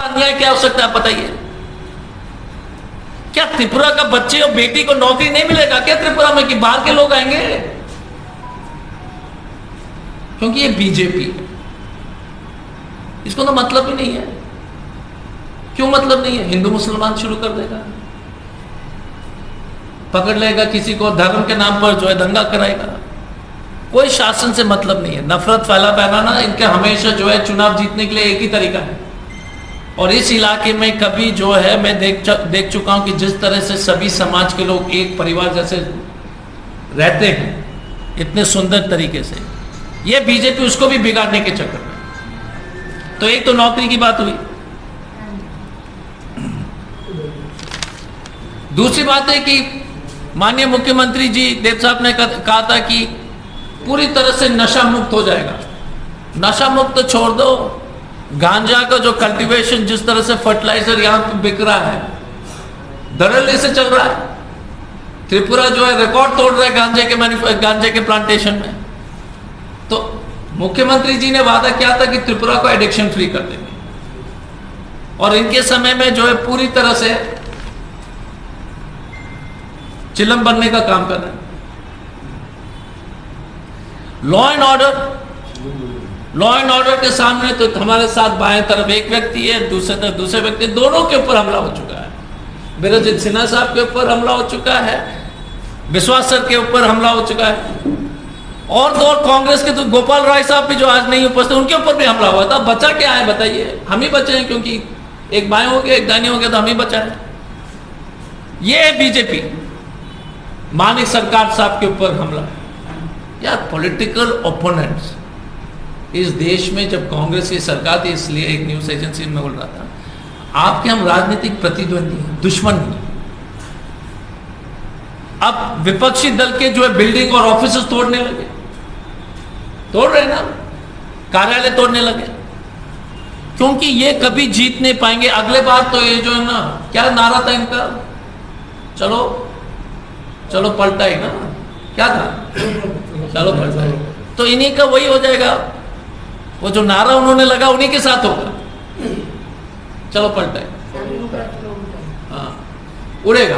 अन्याय क्या हो सकता है बताइए? क्या त्रिपुरा का बच्चे और बेटी को नौकरी नहीं मिलेगा क्या त्रिपुरा में, कि बाहर के लोग आएंगे? क्योंकि ये बीजेपी है, इसको तो मतलब ही नहीं है। क्यों मतलब नहीं है? हिंदू मुसलमान शुरू कर देगा, पकड़ लेगा किसी को, धर्म के नाम पर जो है दंगा कराएगा। कोई शासन से मतलब नहीं है। नफरत फैलाना इनके हमेशा जो है चुनाव जीतने के लिए एक ही तरीका है। और इस इलाके में कभी जो है मैं देख चुका हूं कि जिस तरह से सभी समाज के लोग एक परिवार जैसे रहते हैं इतने सुंदर तरीके से, ये बीजेपी उसको भी बिगाड़ने के चक्कर में। तो एक तो नौकरी की बात हुई। दूसरी बात है कि माननीय मुख्यमंत्री जी देव साहब ने कहा था कि पूरी तरह से नशा मुक्त हो जाएगा। नशा मुक्त तो छोड़ दो, गांजा का जो कल्टीवेशन जिस तरह से फर्टिलाइजर यहां पे बिक रहा है, धड़ल्ले से चल रहा है। त्रिपुरा जो है रिकॉर्ड तोड़ रहा है गांजे के प्लांटेशन में। तो मुख्यमंत्री जी ने वादा किया था कि त्रिपुरा को एडिक्शन फ्री कर देंगे, और इनके समय में जो है पूरी तरह से चिलम बनने का काम कर रहे हैं। लॉ एंड ऑर्डर के सामने तो हमारे साथ बाएं तरफ एक व्यक्ति है, दूसरे तरफ दूसरे व्यक्ति, दोनों के ऊपर हमला हो चुका है। बीरेंद्र सिन्हा साहब के ऊपर हमला हो चुका है, विश्वास सर के ऊपर हमला हो चुका है, और तो और कांग्रेस के तो गोपाल राय साहब भी जो आज नहीं उपस्थित, उनके ऊपर भी हमला हुआ था। बचा क्या है बताइए? हम ही बचे हैं, क्योंकि एक बाएं हो गया एक दाहिने हो गया, तो हम ही बचा है। ये है बीजेपी। मानिक सरकार साहब के ऊपर हमला। यार पॉलिटिकल ओपोनेंट्स इस देश में जब कांग्रेस की सरकार थी, इसलिए एक न्यूज एजेंसी में बोल रहा था, आपके हम राजनीतिक प्रतिद्वंदी हैं, दुश्मन नहीं। अब विपक्षी दल के जो है बिल्डिंग और ऑफिस तोड़ने लगे, तोड़ रहे ना, कार्यालय तोड़ने लगे, क्योंकि ये कभी जीत नहीं पाएंगे। अगले बार तो ये जो है ना, क्या नारा था इनका, चलो चलो पलटा ही ना, क्या था, चलो पलटा ही। तो इन्हीं का वही हो जाएगा, वो जो नारा उन्होंने लगा उन्हीं के साथ होगा, चलो पलटा ही। हाँ, उड़ेगा,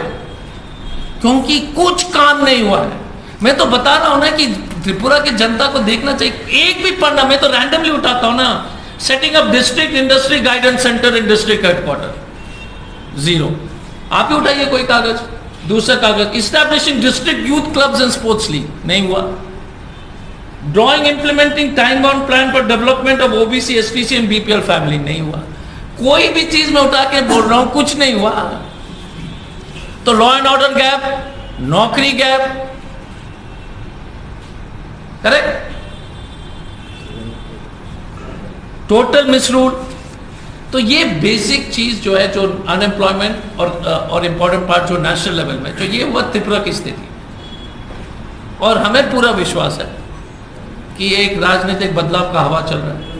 क्योंकि कुछ काम नहीं हुआ है। मैं तो बता रहा हूं ना कि त्रिपुरा की जनता को देखना चाहिए। एक भी पन्ना मैं तो रैंडमली उठाता हूं ना, setting up district industry guidance centre in district headquarter, 0। आप ही उठाइए कोई कागज, दूसरा कागज। Establishing district youth clubs and sports league, नहीं हुआ। Drawing implementing time bound plan for development of OBC STC and BPL family, नहीं हुआ। कोई भी चीज में उठा के बोल रहा हूं, कुछ नहीं हुआ। तो लॉ एंड ऑर्डर गैप, नौकरी गैप, करेक्ट, टोटल मिसरूल। तो ये बेसिक चीज जो है, जो अनएम्प्लॉयमेंट और इंपॉर्टेंट पार्ट जो नेशनल लेवल में, जो ये हुआ त्रिपुरा की स्थिति। और हमें पूरा विश्वास है कि एक राजनीतिक बदलाव का हवा चल रहा है।